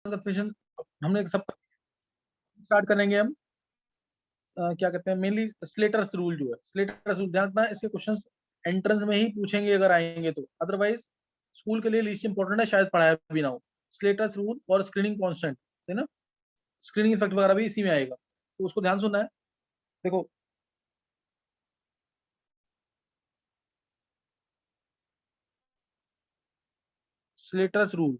Confirmation हमने सब start करेंगे हम। क्या कहते हैं, मेनली स्लेटर्स रूल जो है, स्लेटर्स रूल ध्यान रखना, इसके क्वेश्चंस एंट्रेंस में ही पूछेंगे अगर आएंगे तो, अदरवाइज स्कूल के लिए लीस्ट इंपॉर्टेंट है, शायद पढ़ाया भी ना हो। स्लेटर्स रूल और स्क्रीनिंग कांस्टेंट है ना, स्क्रीनिंग इफेक्ट वगैरह भी इसी में आएगा, तो उसको ध्यान सुनना है। देखो स्लेटर्स रूल,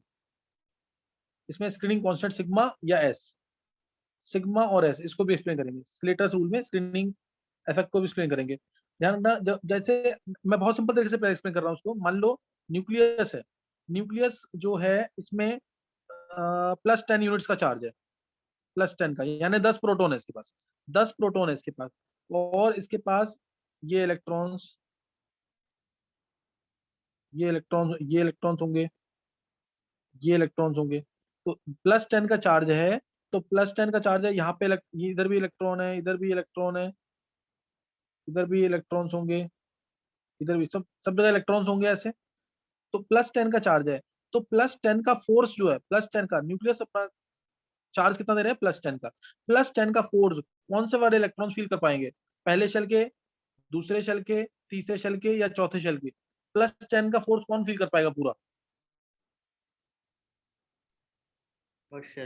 इसमें स्क्रीनिंग कांस्टेंट सिग्मा या एस, सिग्मा और एस, इसको भी एक्सप्लेन करेंगे। स्लेटर्स रूल में स्क्रीनिंग इफेक्ट को भी एक्सप्लेन करेंगे। ध्यान रखना, जैसे मैं बहुत सिंपल तरीके से एक्सप्लेन कर रहा हूँ उसको। मान लो न्यूक्लियस है, न्यूक्लियस जो है इसमें +10 यूनिट्स का चार्ज है, +10 का, यानी 10 प्रोटॉन है इसके पास, 10 प्रोटॉन है इसके पास, और इसके पास ये इलेक्ट्रॉन्स, ये इलेक्ट्रॉन्स होंगे, ये इलेक्ट्रॉन्स होंगे। तो +10 का चार्ज है, तो +10 का चार्ज है यहाँ पे, ये इधर भी इलेक्ट्रॉन है, इधर भी इलेक्ट्रॉन है, इधर भी इलेक्ट्रॉन्स होंगे, इधर भी, सब सब जगह इलेक्ट्रॉन्स होंगे ऐसे। तो +10 का चार्ज है, तो +10 का फोर्स जो है, +10 का न्यूक्लियस अपना चार्ज कितना दे रहे हैं, +10 का, +10 का फोर्स कौन से वाले इलेक्ट्रॉन्स फील कर पाएंगे, पहले शेल के, दूसरे शेल के, तीसरे शेल के या चौथे शेल के, +10 का फोर्स कौन फील कर पाएगा पूरा, first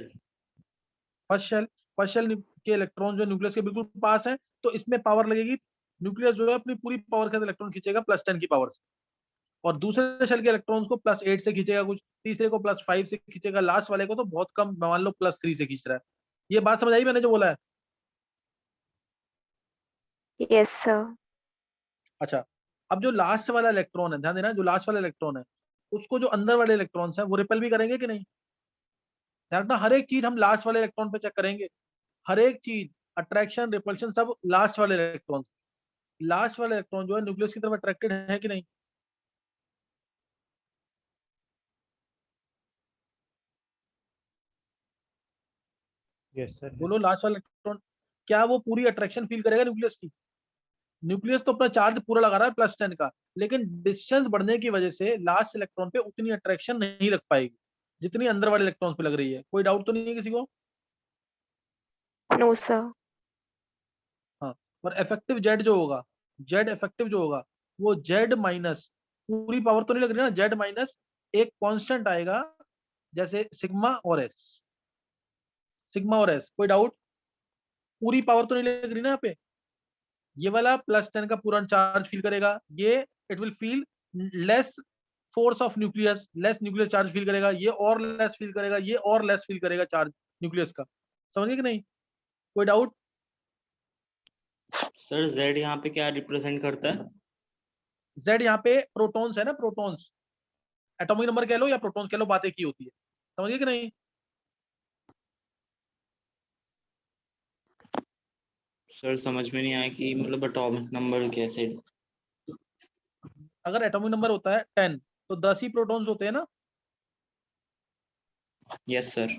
first shell. First shell के इलेक्ट्रॉन जो न्यूक्लियस के बिल्कुल पास है, तो इसमें पावर लगेगी, न्यूक्लियस जो है अपनी पूरी पावर के इलेक्ट्रॉन खींचेगा +10 की पावर से, और दूसरे शेल के इलेक्ट्रॉन्स को +8 से खींचेगा कुछ, तीसरे को +5 से खींचेगा, लास्ट वाले को तो बहुत कम, मान लो +3 से खींच रहा है। ये बात समझ आई मैंने जो बोला है? Yes sir. अच्छा, अब जो लास्ट वाला इलेक्ट्रॉन है, ध्यान देना, जो लास्ट वाला इलेक्ट्रॉन है उसको जो अंदर वाले इलेक्ट्रॉन्स है वो रिपेल भी करेंगे कि नहीं? ध्यान रखना, हर एक चीज हम लास्ट वाले इलेक्ट्रॉन पे चेक करेंगे, हर एक चीज, अट्रैक्शन रिपल्शन सब लास्ट वाले इलेक्ट्रॉन, लास्ट वाला इलेक्ट्रॉन जो है न्यूक्लियस की तरफ अट्रैक्टेड है कि नहीं? Yes sir. बोलो, लास्ट वाला इलेक्ट्रॉन क्या वो पूरी अट्रैक्शन फील करेगा न्यूक्लियस की? न्यूक्लियस तो अपना चार्ज पूरा लगा रहा है +10 का, लेकिन डिस्टेंस बढ़ने की वजह से लास्ट इलेक्ट्रॉन पे उतनी अट्रैक्शन नहीं लग पाएगी जितनी अंदर वाले इलेक्ट्रॉन पे लग रही है। कोई डाउट तो नहीं है किसी को? No sir. हाँ, और इफेक्टिव जेड जो होगा, जेड इफेक्टिव जो होगा, वो जेड माइनस, पूरी पावर तो नहीं लग रही ना, जेड माइनस एक कांस्टेंट आएगा, जैसे सिग्मा और एस, सिग्मा और एस। कोई डाउट? पूरी पावर तो नहीं लग रही ना यहाँ पे, ये वाला +10 का पूरा चार्ज फील करेगा, ये it will feel less force of nucleus, less nuclear charge feel करेगा, ये और लेस फील करेगा, ये और लेस फील करेगा चार्ज न्यूक्लियस का। समझिए कि नहीं? कोई डाउट? सर जेड यहाँ पे क्या रिप्रेजेंट करता है? जेड यहाँ पे प्रोटॉन्स है ना, प्रोटॉन्स, एटॉमिक नंबर कह लो या प्रोटॉन्स कह लो, बात एक ही होती है। समझिए कि नहीं? सर समझ में नहीं आया कि मतलब एटॉमिक नंबर कैसे? अगर एटॉमिक नंबर होता है 10, तो 10 ही प्रोटॉन्स होते हैं ना। Yes sir.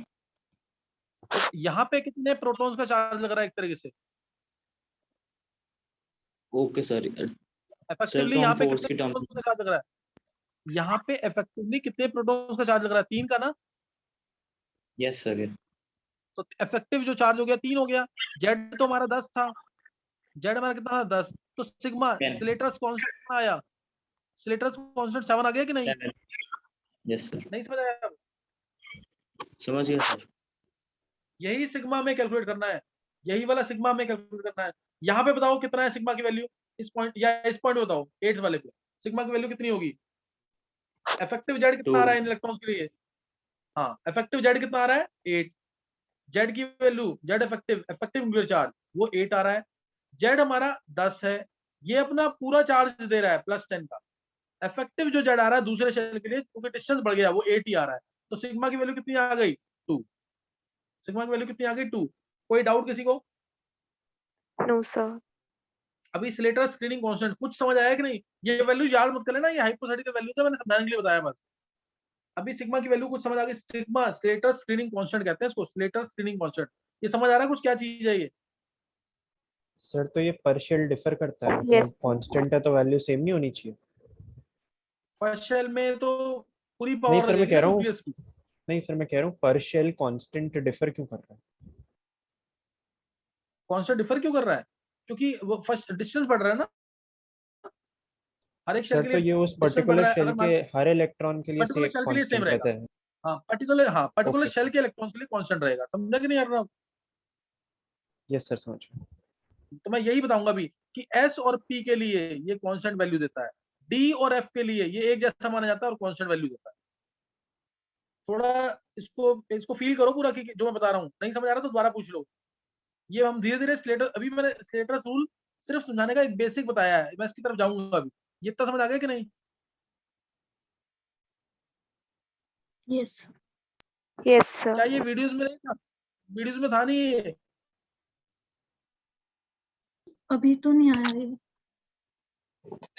तो यहाँ पे कितने प्रोटॉन्स का चार्ज लग रहा है एक तरीके से, ओके सर। सर इफेक्टिवली तो हम यहाँ पे फोर्स कितने की टर्म प्रोटॉन्स का चार्ज लग रहा है, यहाँ पे इफेक्टिवली कितने प्रोटॉन्स का चार्ज लग रहा है, 3 का ना। Yes sir. तो इफेक्टिव जो चार्ज हो गया 3 हो गया, जेड तो हमारा 10 था, जेड हमारा कितना था, 10, तो सिग्मा 10 स्लेटर्स कांस्टेंट कितना आया, स्लेटर्स कांस्टेंट 7 आ गया कि नहीं? 7। Yes sir. नहीं समझ आया? समझ गया सर। यही सिग्मा में कैलकुलेट करना है, यही वाला सिग्मा में कैलकुलेट करना है। यहाँ पे बताओ कितना है सिग्मा की वैल्यू, इस पॉइंट या इस पॉइंट बताओ, 8 वाले पे सिग्मा की वैल्यू कितनी होगी? इफेक्टिव जेड कितना 2। आ रहा है इन इलेक्ट्रॉन्स के लिए? हाँ, इफेक्टिव जेड कितना आ रहा है, 8। जेड की value, Z effective, effective nuclear charge वो 8 आ रहा है, जेड हमारा 10 है, ये अपना पूरा चार्ज दे रहा है +10 का। इफेक्टिव जो जेड आ रहा है दूसरे शेल के लिए, क्योंकि डिस्टेंस बढ़ गया, वो 8 ही आ रहा है, तो सिग्मा की वैल्यू कितनी आ गई, 2। सिग्मा की वैल्यू कितनी आ गई, 2। कोई डाउट किसी को? No sir. अभी स्लेटर स्क्रीनिंग कांस्टेंट कुछ समझ आया कि नहीं? ये वैल्यू याद मत कर लेना, ये हाइपोथेटिकल वैल्यू था, मैंने समझाने के लिए बताया बस। अभी सिग्मा की वैल्यू कुछ समझ आ गई, सिग्मा स्लेटर स्क्रीनिंग कांस्टेंट कहते हैं इसको, स्लेटर स्क्रीनिंग कांस्टेंट। ये समझ आ रहा है कुछ, क्या चीज है ये? सर तो ये पार्शियल डिफर करता है, यस। मतलब कांस्टेंट है तो वैल्यू सेम नहीं होनी चाहिए? फर्स्ट शेल में तो पूरी नहीं पावर सर, मैं लगेगी कह ना रहा हूँ न्यूक्लियस की। नहीं सर, मैं कह रहा हूँ पर शेल कांस्टेंट डिफर क्यों कर रहा है? कांस्टेंट डिफर क्यों कर रहा है? क्योंकि वो फर्स्ट डिस्टेंस बढ़ रहा है ना, हर एक शेल सर के तो लिए ये उस डिस्टेंस बढ़ पर्टिकुलर रहा है। शेल अगर के मान हर इलेक्ट्रॉन के लिए पर्टिकुलर से शेल के लिए सेम कांस्टेंट रहेगा। रहता है? हाँ पर्टिकुलर ओके शेल सर। के इलेक्ट्रॉन के लिए कांस्टेंट रहेगा, समझा कि नहीं यार? यस सर, समझ गया। तो मैं यही बताऊंगा भी कि एस और पी के लिए ये कांस्टेंट वैल्यू देता है, डी और एफ के लिए ये एक जैसा माना जाता है और कांस्टेंट वैल्यू देता है। थोड़ा इसको इसको फील करो पूरा कि जो मैं बता रहा हूँ, नहीं समझ आ रहा तो दोबारा पूछ लो। ये हम धीरे धीरे स्लेटर, अभी मैंने स्लेटर रूल सिर्फ समझाने का एक बेसिक बताया है, मैं इसकी तरफ जाऊंगा अभी। ये इतना समझ आ गया कि नहीं? Yes. Yes, sir. क्या ये वीडियोस में नहीं था? वीडियोस में था नहीं ये? अभी तो नहीं आया ये।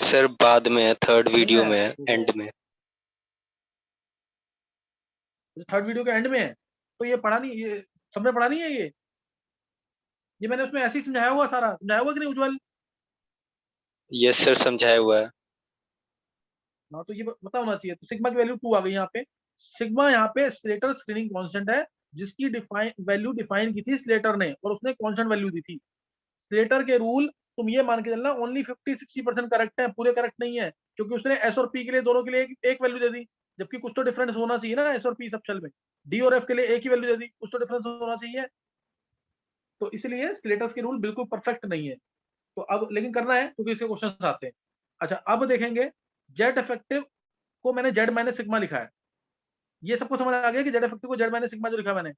सर बाद में है, थर्ड नहीं वीडियो आया? में है, एंड में। थर्ड वीडियो के एंड में है? तो ये पढ़ा नहीं, ये सबने पढ़ा नहीं है ये मैंने उसमें ऐसे ही समझाया हुआ, सारा समझाया हुआ कि नहीं उज्जवल? यस सर, समझाया हुआ है। हाँ तो ये पता होना चाहिए। तो सिग्मा की वैल्यू 2 आ गई यहाँ पे। सिग्मा यहाँ पे स्लेटर स्क्रीनिंग कांस्टेंट है, जिसकी वैल्यू डिफाइन की थी स्लेटर ने, और उसने कांस्टेंट वैल्यू दी थी। स्लेटर के रूल तुम ये मान के चलना ओनली 50-60% करेक्ट है, पूरे करेक्ट नहीं है, क्योंकि उसने एस और पी के लिए दोनों के लिए एक वैल्यू दे दी, जबकि कुछ तो डिफरेंस होना चाहिए ना एस और पी सब शेल में। डी और एफ के लिए एक ही वैल्यू दे दी, कुछ तो डिफरेंस होना चाहिए। तो इसलिए स्लेटस के रूल बिल्कुल परफेक्ट नहीं है। तो अब लेकिन करना है क्योंकि इसके क्वेश्चन आते हैं। अच्छा अब देखेंगे जेड इफेक्टिव को मैंने जेड माइनस सिग्मा लिखा है। ये सबको समझ आ गया कि जेड इफेक्टिव को जेड माइनस सिग्मा जो लिखा मैंने,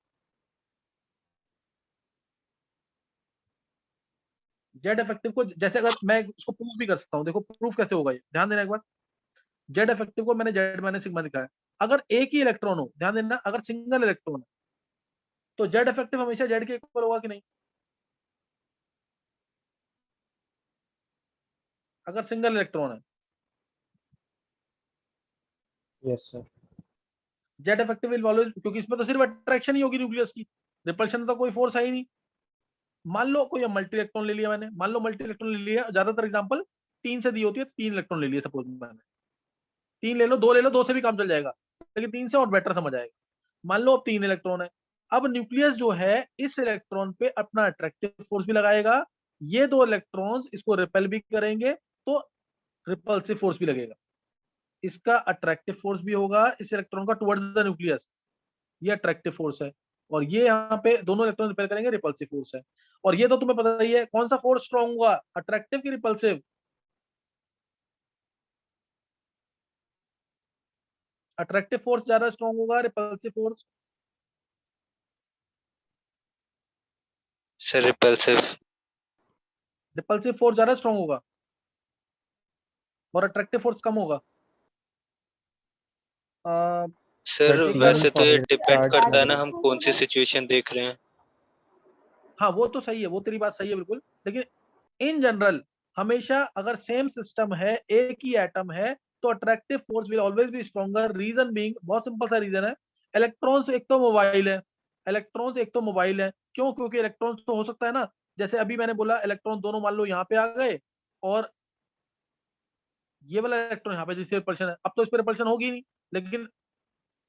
जेड इफेक्टिव को जैसे अगर मैं इसको प्रूफ भी कर सकता हूँ, देखो प्रूफ कैसे होगा, ये ध्यान देना एक बार। जेड इफेक्टिव को मैंने जेड माइनस सिग्मा लिखा है। अगर एक ही इलेक्ट्रॉन हो, ध्यान देना, अगर सिंगल इलेक्ट्रॉन है तो जेड इफेक्टिव हमेशा जेड के इक्वल होगा कि नहीं? अगर सिंगल इलेक्ट्रॉन है yes sir. Z effective will always, क्योंकि इसमें तो सिर्फ अट्रैक्शन ही होगी न्यूक्लियस की, रिपल्शन तो कोई फोर्स है ही नहीं। मान लो कोई मल्टी इलेक्ट्रॉन ले लिया मैंने, मान लो मल्टी इलेक्ट्रॉन ले लिया, ज्यादातर एग्जांपल 3 से दी होती है, 3 इलेक्ट्रॉन ले लिए सपोज मैंने, 3 ले लो, 2 ले लो, 2 से भी काम चल जाएगा, लेकिन 3 से और बेटर समझ आएगा। मान लो अब 3 इलेक्ट्रॉन है। अब न्यूक्लियस जो है इस इलेक्ट्रॉन पे अपना अट्रैक्टिव फोर्स भी लगाएगा, ये 2 इलेक्ट्रॉन्स इसको रिपेल भी करेंगे, तो रिपल्सिव फोर्स भी लगेगा। इसका अट्रैक्टिव फोर्स भी होगा इस इलेक्ट्रॉन का टुवर्ड्स द न्यूक्लियस, ये अट्रैक्टिव फोर्स है। और ये यहाँ पे दोनों इलेक्ट्रॉन रिपेल करेंगे, रिपल्सिव फोर्स है। और ये तो तुम्हें पता ही है कौन सा फोर्स स्ट्रॉन्ग होगा, अट्रैक्टिव की रिपल्सिव? अट्रैक्टिव फोर्स ज्यादा स्ट्रॉन्ग होगा, repulsive force? Sir repulsive. Repulsive force ज्यादा स्ट्रॉन्ग होगा और अट्रैक्टिव फोर्स कम होगा। सर एक बार वैसे तो ये पॉजिटिव डिपेंड चार्ज करता है लग ना रहा हम कौन सी सिचुएशन देख रहे हैं। हाँ वो तो सही है, वो तेरी बात सही है बिल्कुल, लेकिन इन जनरल हमेशा अगर सेम सिस्टम है, एक ही एटम है, तो attractive force will always be stronger. Reason being, बहुत सिंपल सा रीजन है, इलेक्ट्रॉन्स एक तो मोबाइल है, इलेक्ट्रॉन्स एक तो मोबाइल है। क्यों? क्योंकि इलेक्ट्रॉन्स तो हो सकता है ना, जैसे अभी मैंने बोला इलेक्ट्रॉन दोनों मान लो यहाँ पे आ गए, और ये वाला इलेक्ट्रॉन यहाँ पे जिससे रिपल्शन है, अब तो इस पर रिपल्शन होगी नहीं, लेकिन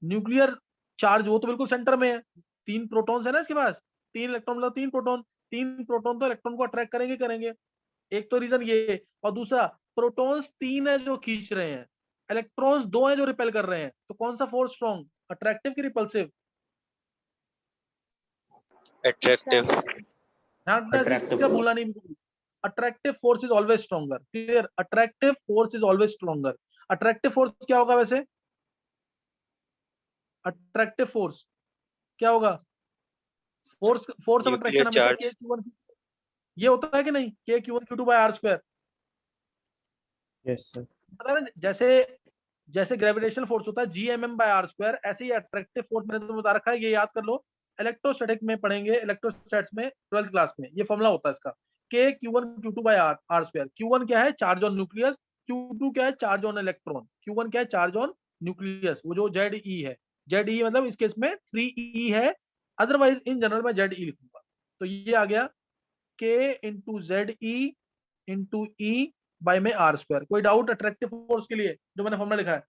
न्यूक्लियर चार्ज वो तो बिल्कुल सेंटर में है, 3 प्रोटॉन्स है ना इसके पास, 3 इलेक्ट्रॉन मतलब 3 प्रोटॉन, 3 प्रोटॉन तो इलेक्ट्रॉन को अट्रैक्ट करेंगे करेंगे। एक तो रीजन ये, और दूसरा प्रोटॉन्स 3 है जो खींच रहे हैं, इलेक्ट्रॉन्स 2 है जो रिपेल कर रहे हैं, तो कौन सा फोर्स स्ट्रॉन्ग, अट्रैक्टिव की रिपल्सिव? अट्रैक्टिव। ध्यान रखना, इस चीज अट्रैक्टिव। का भूलना नहीं बिल्कुल। Attractive force is always stronger, clear? Attractive force is always stronger. Attractive force क्या होगा वैसे? अट्रैक्टिव फोर्स क्या होगा? Force force of nuclear attraction हमेशा चार्ज। के क्यू1, ये होता है कि नहीं, K Q one Q two by R square. है। Yes sir. पता है ना, जैसे जैसे ग्रेविटेशनल फोर्स होता है GMM बाय आर स्क्वायर, ऐसे ही अट्रैक्टिव फोर्स मैंने तुम्हें बता रखा है, ये याद कर लो, इलेक्ट्रोस्टैटिक में पढ़ेंगे, इलेक्ट्रोस्टैट्स में 12th क्लास में ये फॉर्मूला होता है इसका, के Q1 Q2 by R square. Q1 क्या है? Charge on nucleus. Q2 क्या है? Charge on electron. Q1 क्या है? चार्ज ऑन न्यूक्लियस, वो जो ZE है। ZE मतलब इस केस में 3E है, अदरवाइज इन जनरल में ZE लिखूंगा। तो ये आ गया के into ZE into E by में आर स्क्वायर। कोई डाउट अट्रैक्टिव फोर्स के लिए जो मैंने फॉर्मूला लिखा है?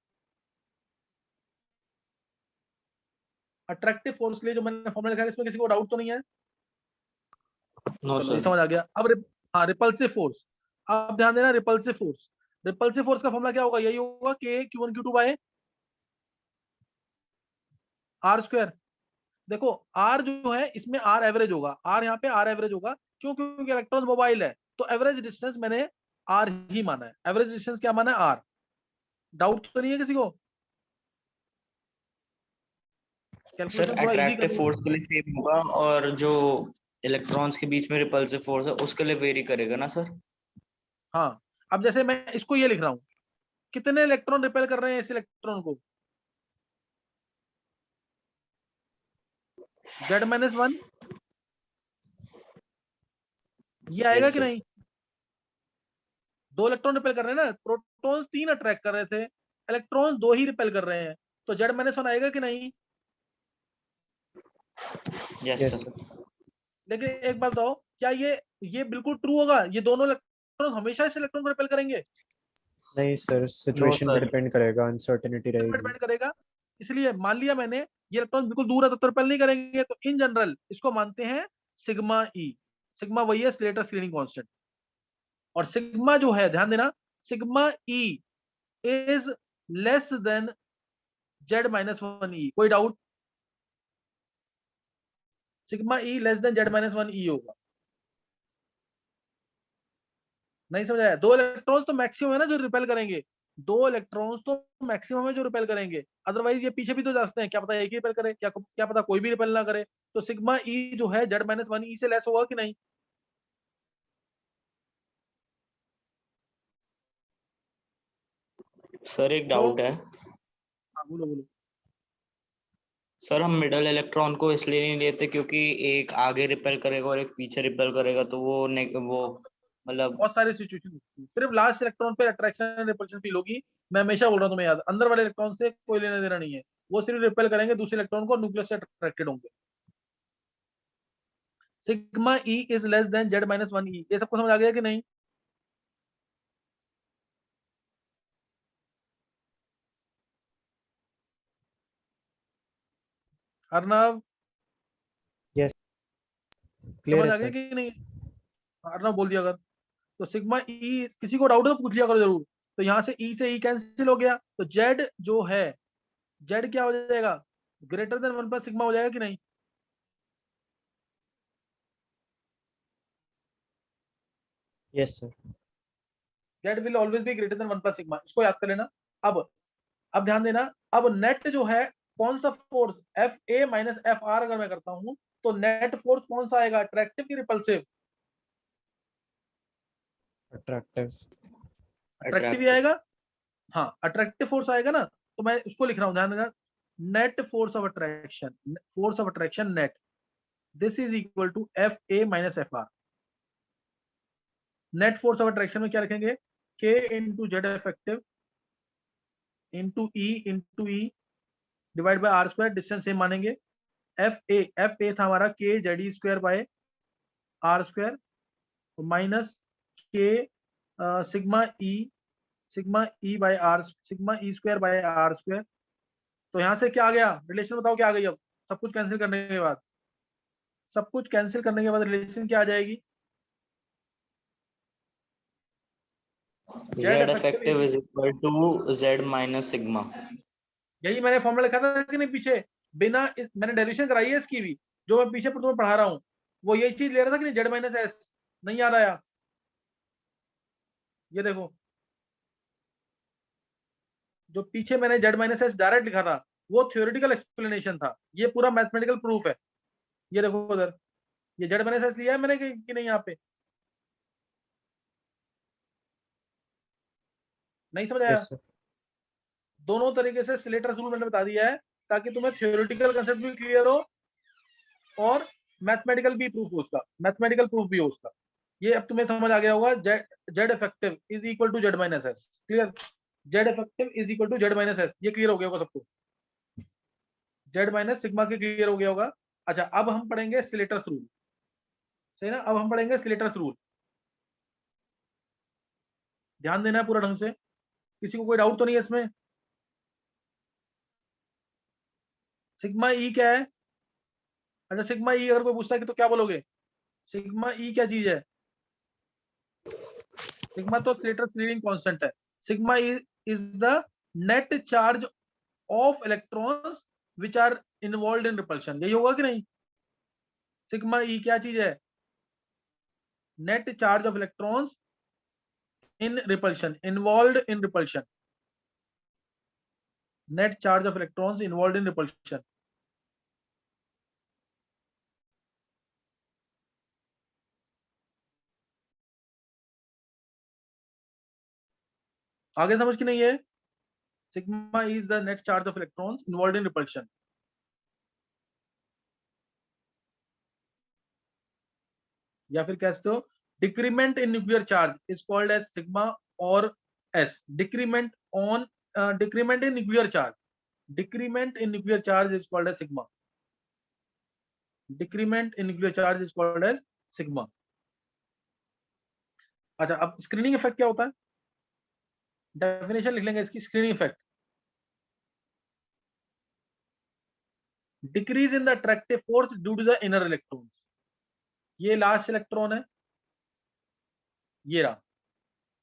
अट्रैक्टिव फोर्स के लिए जो मैंने फॉर्मूला लिखा है, इसमें किसी को डाउट तो नहीं है? नो चलो ये सर। समझ आ गया। अब हाँ, रिपल्सिव फोर्स। अब ध्यान देना, रिपल्सिव फोर्स, रिपल्सिव फोर्स का फॉर्मूला क्या होगा? यही होगा के Q1 Q2 by R square. देखो आर जो है इसमें आर एवरेज होगा, आर यहाँ पे आर एवरेज होगा, क्यों? क्योंकि इलेक्ट्रॉन मोबाइल है, तो एवरेज डिस्टेंस मैंने आर ही माना है। एवरेज डिस्टेंस क्या माना है? आर। डाउट तो नहीं है किसी को? सर कैलकुलेशन थोड़ा इजी कर अट्रैक्टिव दूं? फोर्स के लिए सेम होगा, और जो इलेक्ट्रॉन्स के बीच में रिपल्सिव फोर्स है उसके लिए वेरी करेगा ना सर? हाँ, अब जैसे मैं इसको ये लिख रहा हूँ, कितने इलेक्ट्रॉन रिपेल कर रहे हैं इस इलेक्ट्रॉन को? Z-1 ये आएगा यस कि सर। नहीं? 2 इलेक्ट्रॉन रिपेल कर रहे हैं ना, प्रोटॉन्स 3 अट्रैक्ट कर रहे थे, इलेक्ट्रॉन्स 2 ही रिपेल कर रहे हैं, तो Z-1 आएगा कि नहीं? Yes yes sir. सर। लेकिन एक बात बताओ, क्या ये बिल्कुल ट्रू होगा? ये दोनों इलेक्ट्रॉन हमेशा इस इलेक्ट्रॉन को रिपेल करेंगे? नहीं सर, नो सिचुएशन पे सर। डिपेंड करेगा, अनसर्टेनिटी रहेगी। डिपेंड करेगा। इसलिए मान लिया मैंने ये इलेक्ट्रॉन बिल्कुल दूर है तो रिपेल नहीं करेंगे, तो इन जनरल इसको मानते हैं सिग्मा ई। सिग्मा वही है स्लेटर स्क्रीनिंग कांस्टेंट, और सिग्मा जो है ध्यान देना, sigma E is less than Z-1 ई। कोई डाउट? सिग्मा ई लेस देन Z-1 ई होगा। नहीं समझ आया? 2 इलेक्ट्रॉन्स तो मैक्सिमम है ना जो रिपेल करेंगे, 2 इलेक्ट्रॉन्स तो मैक्सिमम है जो रिपेल करेंगे, अदरवाइज ये पीछे भी तो जा सकते हैं, क्या पता एक ही रिपेल करे, क्या पता कोई भी रिपेल ना करे। तो सिग्मा ई जो है Z-1 ई से लेस होगा कि नहीं? सर एक तो डाउट है। हाँ, बोलो बोलो। सर हम मिडल इलेक्ट्रॉन को इसलिए नहीं लेते क्योंकि एक आगे रिपेल करेगा और एक पीछे रिपेल करेगा, तो वो मतलब। बहुत सारी सिचुएशन होती है, सिर्फ लास्ट इलेक्ट्रॉन पे अट्रैक्शन रिपल्शन फील होगी। मैं हमेशा बोल रहा हूँ तुम्हें, याद, अंदर वाले इलेक्ट्रॉन से कोई लेना देना नहीं है, वो सिर्फ रिपेल करेंगे दूसरे इलेक्ट्रॉन को, न्यूक्लियस से अट्रैक्टेड होंगे। Sigma E is less than Z-1 ई, ये सबको समझ आ गया कि नहीं? अर्नव यस, क्लियर समझ है आ गया सर। कि नहीं? अर्नव बोल दिया अगर। तो सिग्मा ई, किसी को डाउट है तो पूछ लिया करो जरूर। तो यहाँ से ई से ई कैंसिल हो गया, तो जेड जो है, जेड क्या हो जाएगा? ग्रेटर देन 1 सिग्मा हो जाएगा कि नहीं? Yes sir. Z will always be greater than 1 sigma, इसको याद कर लेना। अब ध्यान देना, अब नेट जो है, कौन सा force, F A minus F are अगर मैं करता हूं, तो नेट फोर्स कौन सा आएगा? अट्रैक्टिव की रिपल्सिव? अट्रैक्टिव। अट्रैक्टिव ही आएगा। हाँ, अट्रैक्टिव फोर्स आएगा ना, तो मैं उसको लिख रहा हूं, ध्यान देना, net force of attraction net, this is equal to F A minus F R. Net force of attraction में क्या रखेंगे? K into Z effective into E divide by R square, distance same मानेंगे। एफ ए था हमारा K Z E square by R square, minus K sigma E by R, sigma E square by R square. तो यहाँ से क्या आ गया relation? बताओ क्या आ गई? अब सब कुछ कैंसिल करने के बाद, रिलेशन क्या आ जाएगी? Z Z effective, effective is equal to Z minus sigma. यही मैंने फॉर्मूला लिखा था कि नहीं पीछे? मैंने डेरिवेशन कराई है इसकी भी, जो मैं पीछे तुम्हें पढ़ा रहा हूँ, वो यही चीज ले रहा था कि नहीं? Z-S नहीं याद आया? ये देखो, जो पीछे मैंने Z-S डायरेक्ट लिखा था, वो थ्योरेटिकल एक्सप्लेनेशन था, ये पूरा मैथमेटिकल प्रूफ है। ये देखो उधर, ये Z-S लिया है मैंने कि नहीं? यहाँ पे नहीं समझ आया? Yes sir. दोनों तरीके से स्लेटर्स रूल मैंने बता दिया है, ताकि तुम्हें थ्योरेटिकल कंसेप्ट भी क्लियर हो और मैथमेटिकल प्रूफ भी हो उसका। ये अब तुम्हें समझ आ गया होगा, Z effective is equal to Z-S। Clear? Z effective is equal to Z-S, ये क्लियर हो गया होगा सबको? जेड माइनस सिग्मा के क्लियर हो गया होगा। अच्छा, अब हम पढ़ेंगे स्लेटर्स रूल, सही ना? अब हम पढ़ेंगे स्लेटर्स रूल, ध्यान देना है पूरा ढंग से, किसी को कोई डाउट तो नहीं है इसमें? सिग्मा ई क्या है? अच्छा सिग्मा ई अगर कोई पूछता है कि तो क्या बोलोगे? सिग्मा ई क्या चीज है? सिग्मा तो स्लेटर स्क्रीनिंग कांस्टेंट है। Sigma E is the net charge of electrons which are involve in repulsion. यही होगा कि नहीं? सिग्मा ई क्या चीज है? Net charge of electrons in repulsion, involve in repulsion, net charge of electrons involve in repulsion. आगे समझ की नहीं है? Sigma is the net charge of electrons involve in repulsion. या फिर कह सकते हो decrement in nuclear charge is called as sigma और S. Decrement on decrement in nuclear charge, decrement in nuclear charge is called as sigma. Decrement in nuclear charge is called as sigma. अच्छा अब screening effect क्या होता है? Definition लिख लेंगे इसकी। Screening effect, decrease in the attractive force due to the inner electrons. ये last electron है, ये रहा,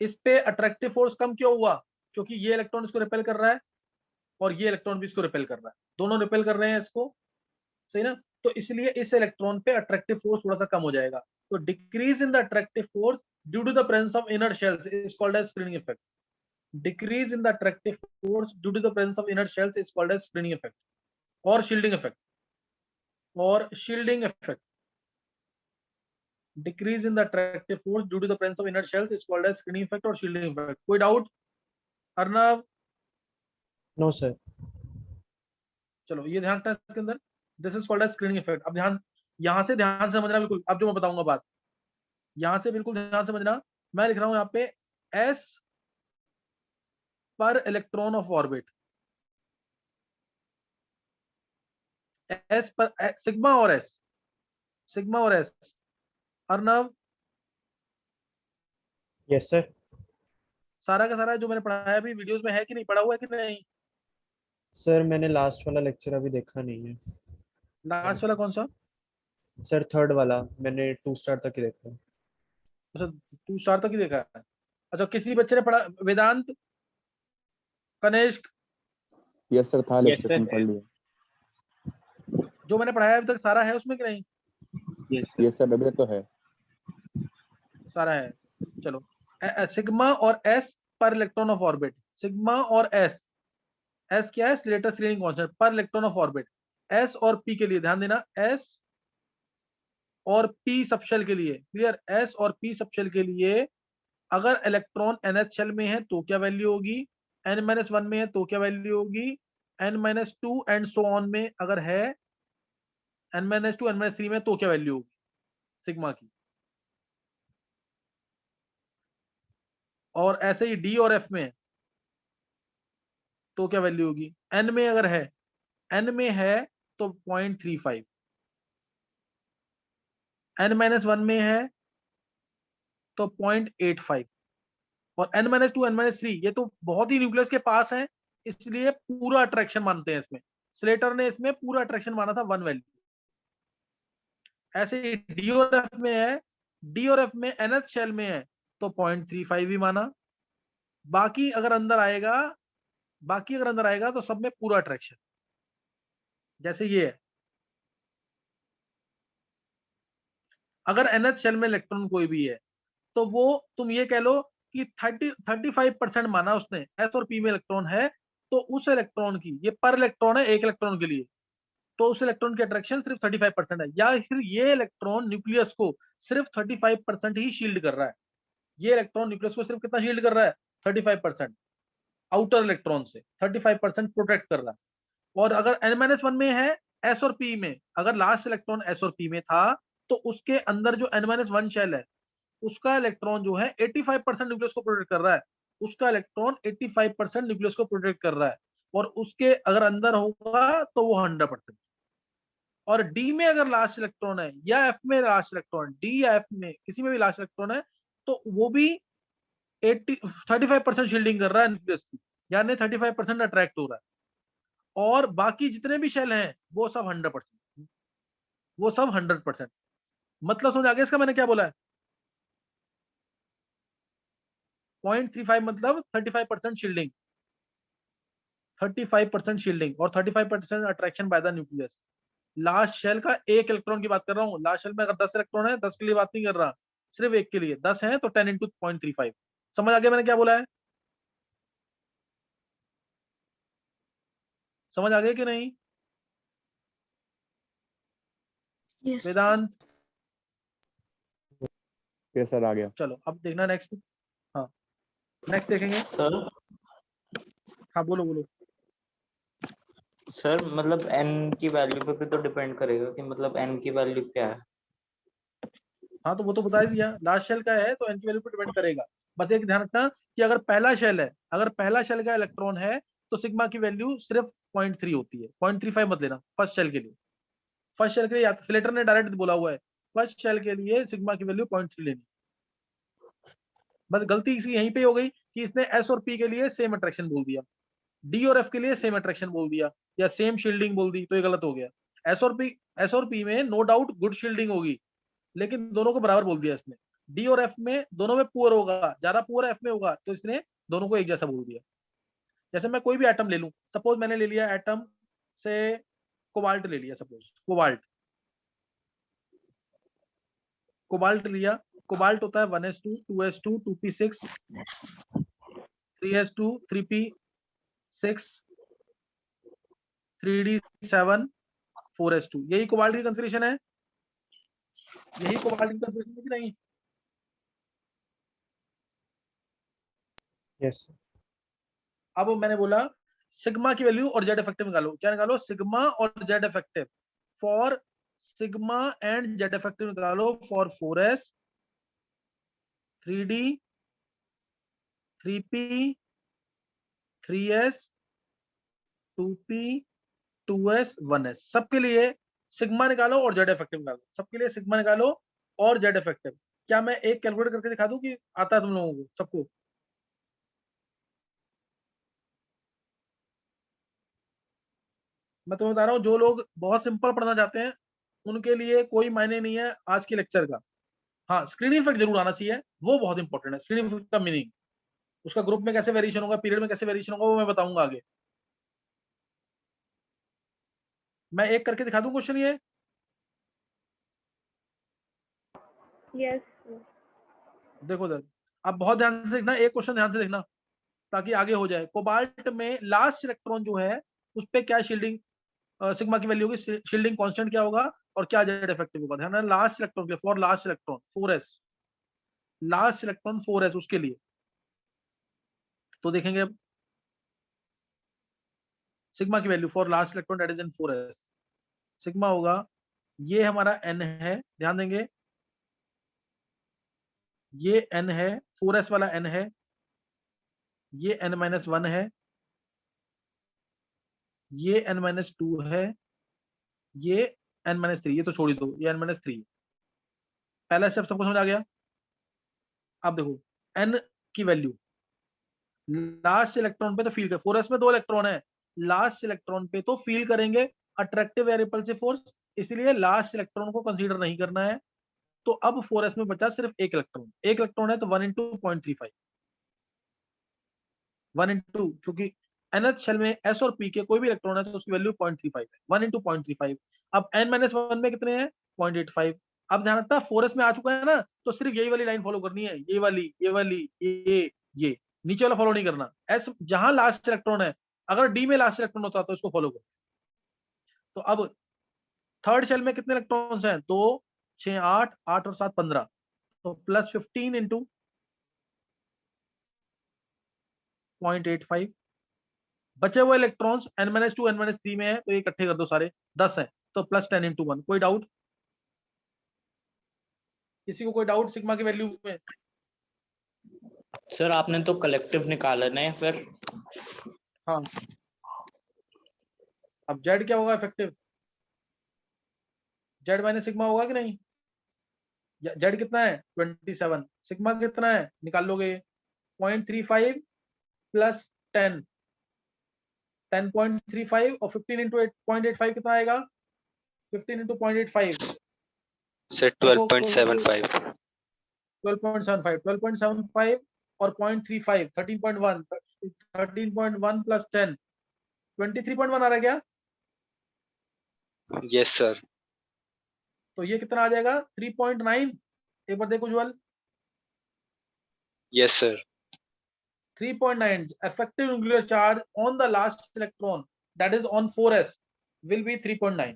इस पे अट्रैक्टिव फोर्स कम क्यों हुआ? क्योंकि ये इलेक्ट्रॉन इसको रिपेल कर रहा है और ये इलेक्ट्रॉन भी इसको रिपेल कर रहा है, दोनों रिपेल कर रहे हैं इसको, सही ना? तो इसलिए इस इलेक्ट्रॉन पे अट्रैक्टिव फोर्स थोड़ा सा कम हो जाएगा। तो decrease in the attractive force due to the presence of inner shells is called as screening effect. Decrease in the attractive force due to the presence of inner shells is called as screening effect और shielding effect, और shielding effect. Decrease in the attractive force due to the presence of inner shells is called as screening effect और shielding effect। कोई doubt Arnav? No sir. चलो ये ध्यान रखना इसके अंदर, this is called as screening effect. अब ध्यान, यहां से ध्यान से समझना बिल्कुल। अब जो मैं बताऊंगा बात, यहां से बिल्कुल ध्यान से समझना। मैं लिख रहा हूं यहाँ पे S पर इलेक्ट्रॉन ऑफ ऑर्बिट, S पर सिग्मा और S, सिग्मा और S। Arnav yes sir. सारा का सारा जो मैंने पढ़ाया अभी वीडियोस में है कि नहीं, पढ़ा हुआ है कि नहीं? सर मैंने लास्ट वाला लेक्चर अभी देखा नहीं है लास्ट वाला कौन सा? सर, थर्ड वाला मैंने 2 स्टार तक ही देखा। अच्छा 2 स्टार तक ही देखा है। अच्छा किसी बच्चे ने पढ़ा? वेदांत, कनिष्क? यस सर, था Yes, लेक्चर sir. में पढ़ लिया। जो मैंने पढ़ाया अभी तक सारा है उसमें कि नहीं? यस सर, अभी तो है। सारा है। चलो सिग्मा और एस पर इलेक्ट्रॉन ऑफ ऑर्बिट, सिग्मा और एस, एस क्या है? स्लेटर स्क्रीनिंग कांस्टेंट पर इलेक्ट्रॉन ऑफ ऑर्बिट। एस और पी के लिए ध्यान देना, एस और पी सबशेल के लिए, क्लियर? एस और पी सबशेल के लिए अगर इलेक्ट्रॉन NH शेल में है तो क्या वैल्यू होगी, N-1 में है तो क्या वैल्यू होगी, N-2 एंड सो ऑन में अगर है, N-2 N-3 में तो क्या वैल्यू होगी सिग्मा की। और ऐसे ही डी और एफ में तो क्या वैल्यू होगी, एन में अगर है, एन में है तो 0.35, N-1 में है तो 0.85, और N-2 N-3 ये तो बहुत ही न्यूक्लियस के पास है, इसलिए पूरा अट्रैक्शन मानते हैं इसमें। स्लेटर ने इसमें पूरा अट्रैक्शन माना था 1 वैल्यू। ऐसे ही डी और एफ में है, डी और एफ में NH शेल में है तो 0.35 भी माना। बाकी अगर अंदर आएगा, बाकी अगर अंदर आएगा तो सब में पूरा अट्रैक्शन। जैसे ये है, अगर NH शेल में इलेक्ट्रॉन कोई भी है तो वो तुम ये कह लो कि 35% माना उसने, एस और पी में इलेक्ट्रॉन है तो उस इलेक्ट्रॉन की, ये पर इलेक्ट्रॉन है एक इलेक्ट्रॉन के लिए, तो उस इलेक्ट्रॉन की अट्रैक्शन सिर्फ 35% है। या फिर ये इलेक्ट्रॉन न्यूक्लियस को सिर्फ 35% ही शील्ड कर रहा है, ये इलेक्ट्रॉन न्यूक्लियस को सिर्फ कितना शील्ड कर रहा है, 35%, आउटर इलेक्ट्रॉन से 35% प्रोटेक्ट कर रहा है। और अगर N-1 में है एस और पी में, अगर लास्ट इलेक्ट्रॉन एस और पी में था तो उसके अंदर जो N-1 शेल है उसका इलेक्ट्रॉन जो है 85% न्यूक्लियस को प्रोटेक्ट कर रहा है, उसका इलेक्ट्रॉन 85% न्यूक्लियस को प्रोटेक्ट कर रहा है, और उसके अगर अंदर होगा तो वो 100%। और डी में अगर लास्ट इलेक्ट्रॉन है या एफ में लास्ट इलेक्ट्रॉन, डी या एफ में किसी में भी लास्ट इलेक्ट्रॉन है तो वो भी 35% शील्डिंग कर रहा है न्यूक्लियस की, यानी 35% अट्रैक्ट हो रहा है। और बाकी जितने भी शेल हैं वो सब 100%, वो सब 100%। मतलब समझ आ गया इसका मैंने क्या बोला है? 0.35 मतलब 35% शील्डिंग, 35% शील्डिंग और 35% attraction by the nucleus. Last shell का एक इलेक्ट्रॉन की बात कर रहा हूँ। लास्ट शेल में अगर 10 इलेक्ट्रॉन है, 10 के लिए बात नहीं कर रहा, सिर्फ एक के लिए। 10 है तो 10 × 0.35। समझ आ गया मैंने क्या बोला है? समझ आ गया कि नहीं Yes. वेदांत? यस सर आ गया। चलो अब देखना नेक्स्ट। हाँ नेक्स्ट देखेंगे। सर हाँ बोलो बोलो। सर मतलब n की वैल्यू पे भी तो डिपेंड करेगा कि मतलब n की वैल्यू क्या है। हाँ तो वो तो बता ही दिया, लास्ट शेल का है तो एन की वैल्यू पे डिपेंड करेगा। बस एक ध्यान रखना कि अगर पहला शेल है, अगर पहला शेल का इलेक्ट्रॉन है तो सिग्मा की वैल्यू सिर्फ 0.3 होती है, 0.35 मत लेना फर्स्ट शेल के लिए। फर्स्ट शेल के लिए सिलेटर ने डायरेक्ट बोला हुआ है, फर्स्ट शेल के लिए सिग्मा की वैल्यू 0.3 लेनी। बस गलती इसी यहीं पे हो गई कि इसने एस और पी के लिए सेम अट्रैक्शन बोल दिया, डी और एफ के लिए सेम अट्रैक्शन बोल दिया, या सेम शील्डिंग बोल दी, तो ये गलत हो गया। एस और पी में नो डाउट गुड शील्डिंग होगी, लेकिन दोनों को बराबर बोल दिया इसने। डी और एफ में दोनों में पुअर होगा, ज्यादा पुअर एफ में होगा, तो इसने दोनों को एक जैसा बोल दिया। जैसे मैं कोई भी एटम ले लूं, सपोज मैंने ले लिया एटम से कोबाल्ट ले लिया, सपोज कोबाल्ट, कोबाल्ट लिया। कोबाल्ट होता है 1s2 2s2 2p6 3s2 3p6 3d7 4s2। यही कोबाल्ट की कंफिगरेशन है, यही कोबाल्ट की कंफिगरेशन है कि नहीं? यस अब मैंने बोला सिग्मा की वैल्यू और जेड इफेक्टिव निकालो। क्या निकालो? सिग्मा और Z effective. For sigma and Z effective निकालो for 4s 3d 3p 3s 2p 2s 1s। सबके लिए सिग्मा निकालो और जेड इफेक्टिव निकालो, सबके लिए सिग्मा निकालो और जेड इफेक्टिव। क्या मैं एक कैलकुलेट करके दिखा दूं कि आता है तुम लोगों को सबको? मैं तुम्हें बता रहा हूँ, जो लोग बहुत सिंपल पढ़ना चाहते हैं उनके लिए कोई मायने नहीं है आज के लेक्चर का। हाँ स्क्रीनिंग इफेक्ट जरूर आना चाहिए, वो बहुत इंपॉर्टेंट है। स्क्रीनिंग इफेक्ट का मीनिंग, उसका ग्रुप में कैसे वेरिएशन होगा, पीरियड में कैसे वेरिएशन होगा, वो मैं बताऊंगा आगे। मैं एक करके दिखा दूं क्वेश्चन ये? Yes. देखो सर, अब बहुत ध्यान से देखना, एक क्वेश्चन ध्यान से देखना ताकि आगे हो जाए। कोबाल्ट में लास्ट इलेक्ट्रॉन जो है उस पे क्या शील्डिंग सिग्मा की वैल्यू होगी, शील्डिंग कांस्टेंट क्या होगा और क्या जेड इफेक्टिव होगा? ध्यान रखना, लास्ट इलेक्ट्रॉन के लिए, for last electron 4s, last electron 4s उसके लिए। तो देखेंगे अब सिग्मा की value for last electron that is in 4s। Sigma होगा, ये हमारा n है, ध्यान देंगे, ये n है, 4s वाला n है, ये n-1 है, ये n-2 है, ये n-3। ये तो छोड़ ही दो, ये n-3। पहला स्टेप सबको समझ आ गया? अब देखो n की वैल्यू लास्ट इलेक्ट्रॉन पे तो फील कर, 4s में 2 इलेक्ट्रॉन है, लास्ट इलेक्ट्रॉन पे तो फील करेंगे अट्रैक्टिव या रिपल्सिव फोर्स, इसलिए लास्ट इलेक्ट्रॉन को कंसीडर नहीं करना है। तो अब 4s में बचा सिर्फ एक इलेक्ट्रॉन, एक इलेक्ट्रॉन है तो 1 × 0.35, 1 इंटू, क्योंकि nth शेल में s और p के कोई भी इलेक्ट्रॉन है तो उसकी वैल्यू 0.35 है, 1 × 0.35। अब n-1 में कितने हैं? 0.85। अब ध्यान रखना 4s में आ चुका है ना, तो सिर्फ यही वाली लाइन फॉलो करनी है, ये वाली, ये वाली, ये नीचे वाला फॉलो नहीं करना। s जहां लास्ट इलेक्ट्रॉन है, अगर d में लास्ट इलेक्ट्रॉन होता तो इसको फॉलो करो। तो अब थर्ड शेल में कितने इलेक्ट्रॉन्स हैं? 2 6 8 8 और 7 15, तो +15 × 0.85। बचे हुए इलेक्ट्रॉन्स n-2 n-3 में है तो ये इकट्ठे कर दो सारे, 10 है, तो +10 × 1। कोई डाउट? किसी को कोई डाउट सिग्मा की वैल्यू में? सर आपने तो कलेक्टिव निकाला ना फिर? हाँ, अब जेड क्या होगा इफेक्टिव? जेड माइनस सिग्मा होगा कि नहीं? जेड कितना है? 27। सिग्मा कितना है? निकाल लोगे 0.35 + 10 10.35 और 15 into 8.85 कितना आएगा? 15 into 0.85 सर 12.75 12.75 और 0.35 13.1 13.1 प्लस 10 23.1 आ रहा है क्या? यस सर तो ये कितना आ जाएगा? 3.9। एक बार देखो उज्ज्वल, yes sir 3.9 effective nuclear charge on the last electron, that is on 4s, will be 3.9।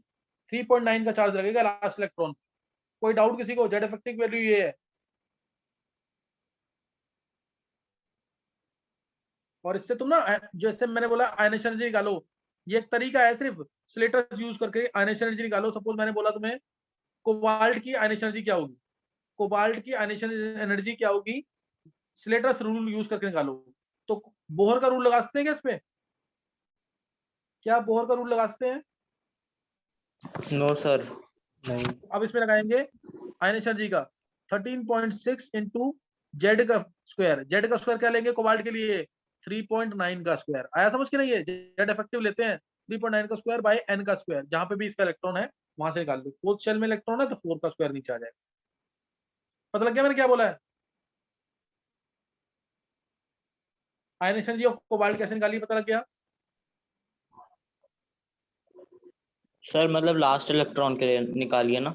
3.9 का चार्ज लगेगा लास्ट इलेक्ट्रॉन। कोई डाउट किसी को? जेड इफेक्टिव वैल्यू ये है। और इससे तुम ना, जैसे मैंने बोला आयनेशन एनर्जी निकालो, ये एक तरीका है सिर्फ स्लेटर्स यूज करके आयनेशन एनर्जी निकालो। सपोज मैंने बोला तुम्हें कोबाल्ट की आयनेशन एनर्जी क्या होगी, कोबाल्ट की आयनेशन एनर्जी क्या होगी, स्लेटर्स रूल यूज करके निकालो। तो बोहर का रूल लगा सकते हैं क्या इस पे? क्या आप बोहर का रूल लगा सकते हैं? No sir. नहीं। अब इसमें लगाएंगे आयनेशन एनर्जी का 13.6 इंटू जेड का स्क्वायर। जेड का स्क्वायर क्या लेंगे कोबाल्ट के लिए? 3.9 का स्क्वायर। आया समझ के नहीं है? जेड इफेक्टिव लेते हैं 3.9 का स्क्वायर बाय एन का स्क्वायर, जहां पे भी इसका इलेक्ट्रॉन है वहां से निकाल दो। फोर्थ शेल में इलेक्ट्रॉन है तो 4 का स्क्वायर नीचे आ जाएगा। पता लग गया मैंने क्या बोला है? आयनेशन एनर्जी ऑफ कोबाल्ट कैसे निकाली, पता लग गया? सर मतलब लास्ट इलेक्ट्रॉन के लिए निकालिए ना।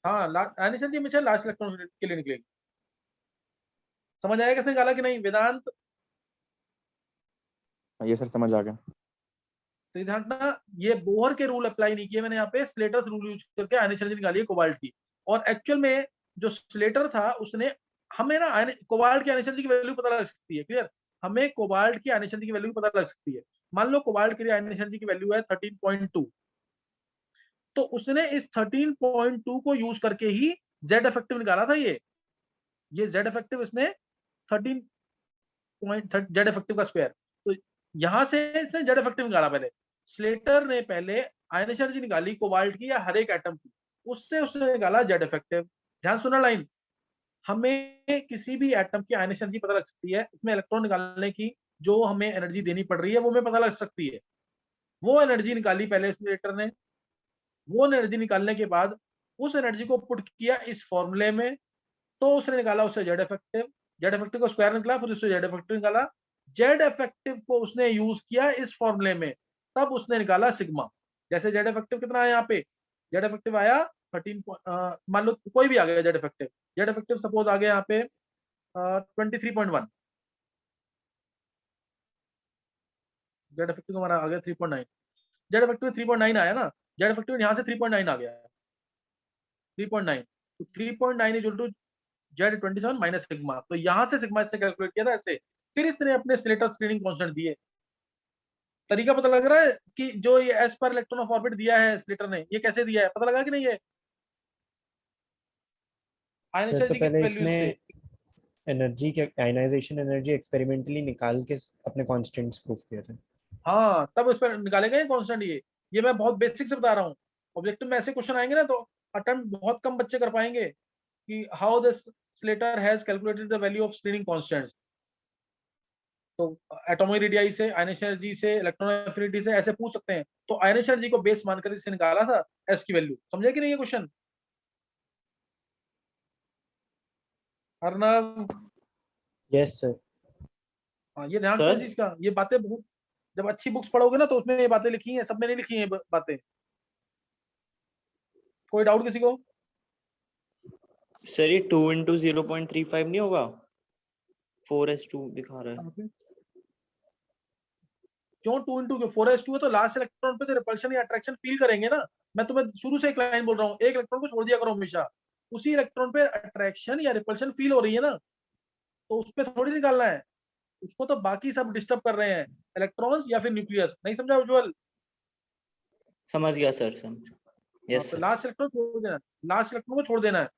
हाँ, आयनेशन एनर्जी हमेशा लास्ट इलेक्ट्रॉन के लिए निकलेगी। समझ आया कैसे निकाला कि नहीं वेदांत? ये सर समझ आ गया। तो ध्यान रखना, ये बोहर के रूल अप्लाई नहीं किए मैंने, यहाँ पे स्लेटर्स रूल यूज करके आयनेशन एनर्जी निकाली है कोबाल्ट की। और एक्चुअल में जो स्लेटर था उसने हमें ना कोबाल्ट की आयनेशन एनर्जी की वैल्यू पता लग सकती है। क्लियर? हमें कोबाल्ट की आयनेशन एनर्जी की वैल्यू पता लग सकती है। मान लो कोबाल्ट के लिए आयनेशन एनर्जी की वैल्यू है 13.2, तो उसने इस 13.2 को यूज करके ही जेड इफेक्टिव निकाला था। ये जेड इफेक्टिव इसने 13 पॉइंट जेड इफेक्टिव का स्क्वायर। तो यहां से इसने जेड इफेक्टिव निकाला। पहले स्लेटर ने पहले आयनेशन एनर्जी निकाली कोबाल्ट की या हर एक एटम की, उससे उसने निकाला जेड इफेक्टिव। ध्यान सुना लाइन, हमें किसी भी एटम की आयनेशन एनर्जी पता लग सकती है, उसमें इलेक्ट्रॉन निकालने की जो हमें एनर्जी देनी पड़ रही है वो हमें पता लग सकती है। वो एनर्जी निकाली पहले स्लेटर ने, वो एनर्जी निकालने के बाद उस एनर्जी को पुट किया इस फॉर्मूले में, तो उसने निकाला उससे जेड इफेक्टिव। जेड इफेक्टिव का स्क्वायर निकला, फिर उससे जेड इफेक्टिव निकाला। जेड इफेक्टिव को उसने यूज किया इस फॉर्मूले में, तब उसने निकाला सिग्मा। जैसे जेड इफेक्टिव कितना आया यहाँ पे? जेड इफेक्टिव आया 13, मान लो कोई भी आ गया Z effective. Z effective suppose आ गया यहाँ पे 23.1। जेड इफेक्टिव हमारा आ गया 3.9। जेड इफेक्टिव 3.9 आया ना, जेड इफेक्टिव यहाँ से 3.9 आ गया, 3.9। तो 3.9 is to Z 27 minus sigma. तो यहां से सिग्मा इससे कैलकुलेट किया था ऐसे। फिर इसने अपने स्लेटर स्क्रीनिंग कांस्टेंट दिए। तरीका पता लग रहा है कि जो ये एस पर इलेक्ट्रॉन ऑफ ऑर्बिट दिया है स्लेटर ने, ये कैसे दिया है? पता लगा कि नहीं? है आयनेशन सर तो एनर्जी की पहले वैल्यू इसने से। एनर्जी के आयनाइजेशन एनर्जी एक्सपेरिमेंटली निकाल के अपने कांस्टेंट्स प्रूव किए थे। हाँ, तब उस पर निकाले गए कांस्टेंट। ये मैं बहुत बेसिक से बता रहा हूँ। ऑब्जेक्टिव में ऐसे क्वेश्चन आएंगे ना तो अटेम्प्ट बहुत कम बच्चे कर पाएंगे कि how this Slater has calculated the value of screening constants. तो एटॉमिक रेडियाई से, आयनेशन एनर्जी से, इलेक्ट्रॉन एफिनिटी से ऐसे पूछ सकते हैं। तो आयनेशन एनर्जी को बेस मानकर इससे निकाला था एस की वैल्यू। समझे कि नहीं ये क्वेश्चन? Arnav, yes sir. हाँ, ये ध्यान रखना इस सर चीज का। ये बातें बहुत, जब अच्छी बुक्स पढ़ोगे ना तो उसमें ये बातें लिखी हैं, सब में नहीं लिखी हैं बातें। कोई डाउट किसी को? सर ये 2 into 0.35 नहीं होगा? 4s2 दिखा रहा है। क्यों 2 इंटू? 4s2 है तो लास्ट इलेक्ट्रॉन पे तो रिपल्शन या अट्रैक्शन फील करेंगे ना। मैं तुम्हें शुरू से एक लाइन बोल रहा हूँ, एक इलेक्ट्रॉन को छोड़ दिया करो हमेशा, उसी इलेक्ट्रॉन पे अट्रैक्शन या रिपल्शन फील हो रही है ना, तो उस पर थोड़ी निकालना है। उसको तो बाकी सब डिस्टर्ब कर रहे हैं, इलेक्ट्रॉन्स या फिर न्यूक्लियस। नहीं समझा उज्जवल? समझ गया सर, समझ। हाँ, यस तो सर। लास्ट इलेक्ट्रॉन छोड़ देना, लास्ट इलेक्ट्रॉन को छोड़ देना है।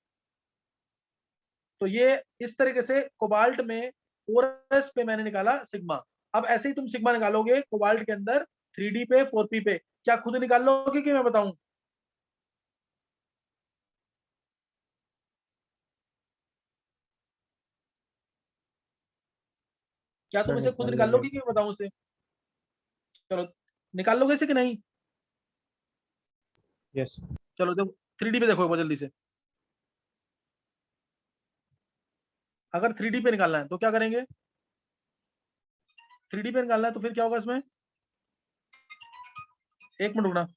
तो ये इस तरीके से कोबाल्ट में 4s पे मैंने निकाला सिग्मा। अब ऐसे ही तुम सिग्मा निकालोगे कोबाल्ट के अंदर 3d पे, 4p पे। क्या खुद निकाल लोगे कि मैं बताऊं? क्या तुम सर इसे खुद निकाल निकाल लेंगे। लोगे कि मैं बताऊं उसे? चलो निकाल लोगे इसे कि नहीं? यस चलो देखो 3D पे देखो एक बार जल्दी से। अगर 3D पे निकालना है तो क्या करेंगे? 3D पे निकालना है तो फिर क्या होगा इसमें? एक मिनट रुकना।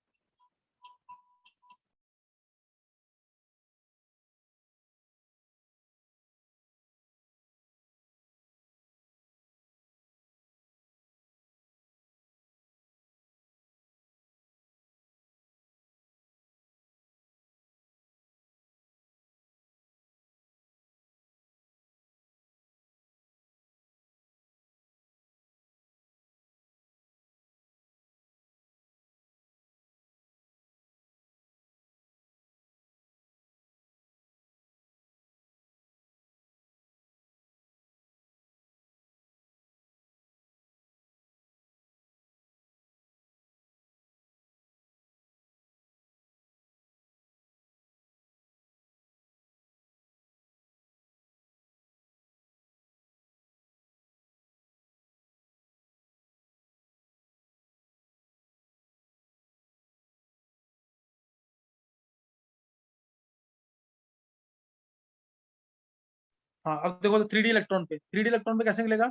हाँ अब देखो 3D इलेक्ट्रॉन पे, 3D इलेक्ट्रॉन पे कैसे मिलेगा?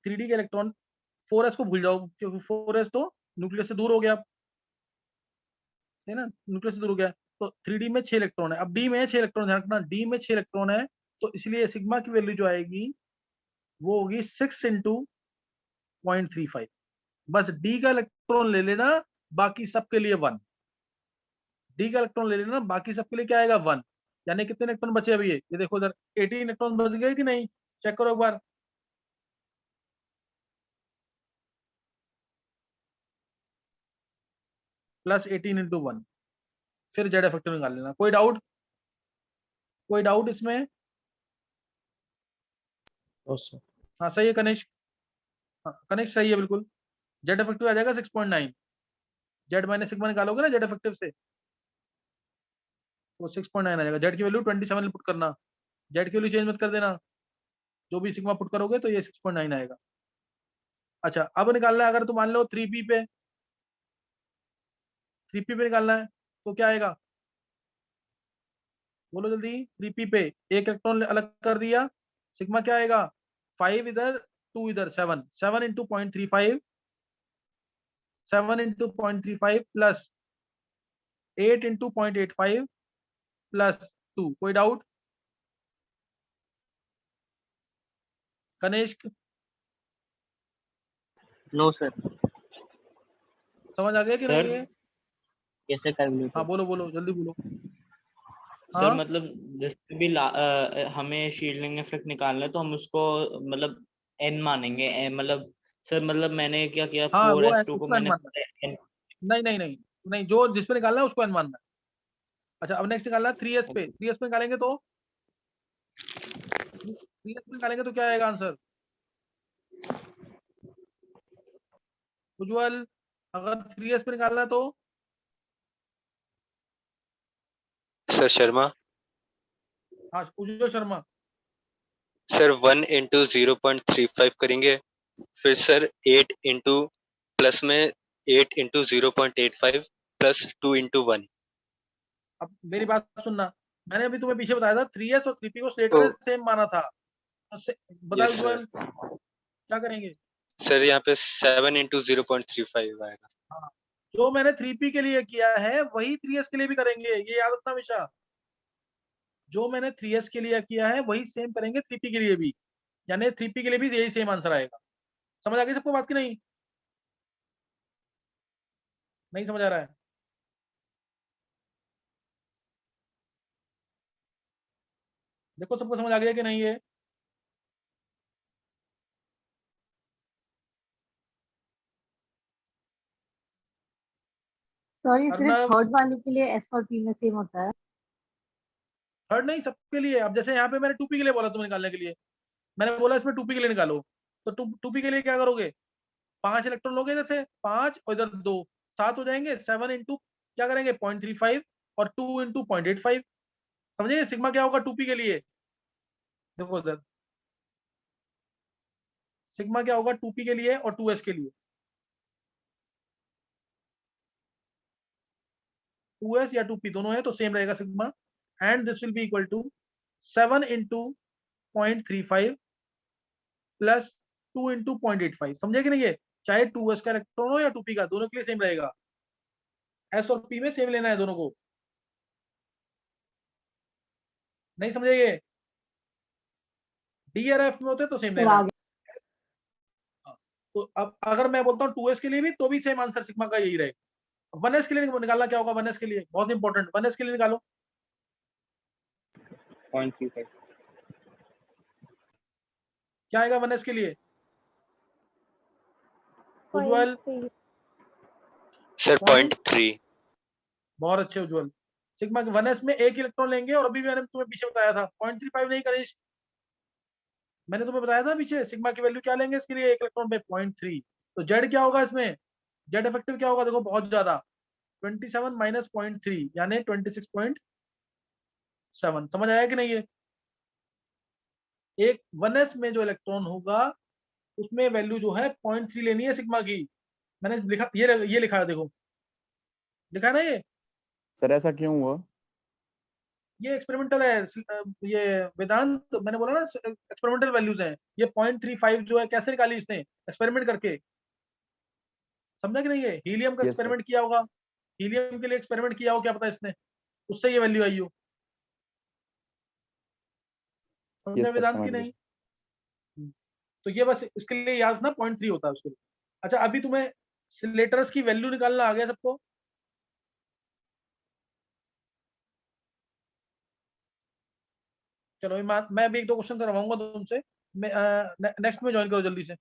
3D के इलेक्ट्रॉन 4s को भूल जाओ, क्योंकि 4s तो न्यूक्लियस से दूर हो गया, है ना, न्यूक्लियस से दूर हो गया। तो 3D में 6 इलेक्ट्रॉन है। अब D में 6 इलेक्ट्रॉन, ध्यान रखना D में 6 इलेक्ट्रॉन है, तो इसलिए सिग्मा की वैल्यू जो आएगी वो होगी 6 इंटू 0.35। बस D का इलेक्ट्रॉन ले लेना, बाकी सबके लिए 1। D का इलेक्ट्रॉन ले लेना, बाकी सबके लिए क्या आएगा? 1। यानी कितने इलेक्ट्रॉन बचे अभी? ये देखो इधर 18 इलेक्ट्रॉन बच गए कि नहीं? चेक करो एक बार। प्लस 18 इंटू 1, फिर जेड इफेक्टिव निकाल लेना। कोई डाउट? कोई डाउट इसमें? सर हाँ सही है कनिष्क। हाँ कनिष्क सही है बिल्कुल। जेड इफेक्टिव आ जाएगा 6.9। जेड माइनस सिग्मा निकालोगे ना जेड इफेक्टिव से, तो 6.9 आ जाएगा। जेड की वैल्यू 27 पुट करना, जेड की वैल्यू चेंज मत कर देना। जो भी सिग्मा पुट करोगे तो ये 6.9 आएगा। अच्छा अब निकालना है, अगर तुम मान लो 3p पे, 3p पे निकालना है तो क्या आएगा? बोलो जल्दी। 3p पे एक इलेक्ट्रॉन अलग कर दिया, सिग्मा क्या आएगा? 5 इधर 2 इधर, 7। 7 into 0.35, 7 into 0.35 plus 8 into 0.85 plus 2। कोई डाउट? Kanishka no sir. समझ आ गया कि नहीं सर है? कैसे कैलकुलेट हाँ हो? बोलो बोलो जल्दी बोलो। सर हाँ मतलब जैसे भी हमें शील्डिंग इफेक्ट निकालना है तो हम उसको मतलब n मानेंगे मतलब सर मतलब मैंने क्या किया हाँ वो 4s2 को उसको एन मैंने मानना n। है। नहीं नहीं नहीं नहीं, जो जिस पे निकालना है उसको एन मानना है। अच्छा अब नेक्स्ट निकालना है 3s पे। 3s पे निकालेंगे तो 3s पे निकालेंगे तो क्या आएगा आंसर? उज्जवल, अगर 3s पे निकालना है तो? सर शर्मा। हाँ उज्जवल शर्मा। सर 1 इंटू 0.35 करेंगे, फिर सर 8 इंटू प्लस में 8 इंटू 0.85 प्लस 2 इंटू 1। अब मेरी बात सुनना, मैंने अभी तुम्हें पीछे बताया था 3s और 3p को स्लेटर ओ ने सेम माना था, तो बता यस उज्जवल सर। क्या करेंगे? सर यहाँ पे 7 इंटू 0.35 आएगा। हाँ जो मैंने 3p के लिए किया है वही 3s के लिए भी करेंगे, ये याद रखना हमेशा। जो मैंने 3s के लिए किया है वही सेम करेंगे 3p के लिए भी, यानी 3p के लिए भी यही सेम आंसर आएगा। समझ आ गई सबको बात की नहीं? नहीं समझ आ रहा है? देखो सबको समझ आ गया कि नहीं ये? सर ये सिर्फ अर्नब, थर्ड वाले के लिए एस और पी में सेम होता है? थर्ड नहीं सबके लिए। अब जैसे यहाँ पे मैंने 2p के लिए बोला तुम्हें निकालने के लिए, मैंने बोला इसमें 2p के लिए निकालो, तो 2p के लिए क्या करोगे? 5 इलेक्ट्रॉन लोगे, जैसे 5 और इधर 2, 7 हो जाएंगे। 7 इंटू क्या करेंगे? 0.35 और 2 इंटू 0.85। समझे सिग्मा क्या होगा 2p के लिए? देखो इधर सिग्मा क्या होगा 2p के लिए और 2s के लिए। 2s या 2p दोनों है तो सेम रहेगा sigma, and this will be equal to 7 into 0.35 plus 2 into 0.85। समझे कि नहीं? ये चाहे 2s का इलेक्ट्रॉन हो या 2p का, दोनों के लिए सेम रहेगा। s और p में सेम लेना है दोनों को, नहीं समझे? ये d और f में होते तो सेम सर लेना है। आगे तो अब अगर मैं बोलता हूँ 2s के लिए भी, तो भी सेम आंसर सिग्मा का यही रहेगा। 1s के लिए निकालना क्या होगा? 1s के लिए बहुत इंपॉर्टेंट, 1s के लिए निकालो। 0.35 क्या आएगा 1s के लिए? उज्जवल, 0.3 सर Point? 0.3। बहुत अच्छे उज्जवल। सिग्मा के 1s में एक इलेक्ट्रॉन लेंगे, और अभी मैंने तुम्हें पीछे बताया था 0.35 नहीं करीश, मैंने तुम्हें बताया था पीछे सिग्मा की वैल्यू क्या लेंगे इसके लिए, एक इलेक्ट्रॉन पे 0.3। तो जेड क्या होगा इसमें? जेड इफेक्टिव क्या होगा? देखो बहुत ज्यादा, 27 माइनस 0.3 यानी 26.7। समझ आया कि नहीं? ये एक 1s में जो इलेक्ट्रॉन होगा उसमें वैल्यू जो है 0.3 लेनी है सिग्मा की। मैंने लिखा, ये लिखा है, देखो लिखा है ना ये सर ऐसा क्यों हुआ? ये एक्सपेरिमेंटल है। ये वेदांत, मैंने बोला ना एक्सपेरिमेंटल वैल्यूज हैं। ये 0.35 जो है कैसे निकाली इसने? एक्सपेरिमेंट करके। समझा कि नहीं? ये हीलियम का यस सर। एक्सपेरिमेंट किया होगा, हीलियम के लिए एक्सपेरिमेंट किया हो, क्या पता इसने उससे ये वैल्यू आई हो। समझा यस सर, वेदांत की समझ गया। नहीं? तो ये बस इसके लिए याद रखना 0.3 होता है उसके लिए। अच्छा, अभी तुम्हें सिलेटर्स की वैल्यू निकालना आ गया सबको? चलो मैं अभी एक दो क्वेश्चन करवाऊंगा तुमसे। मैं नेक्स्ट में ज्वाइन करो जल्दी से।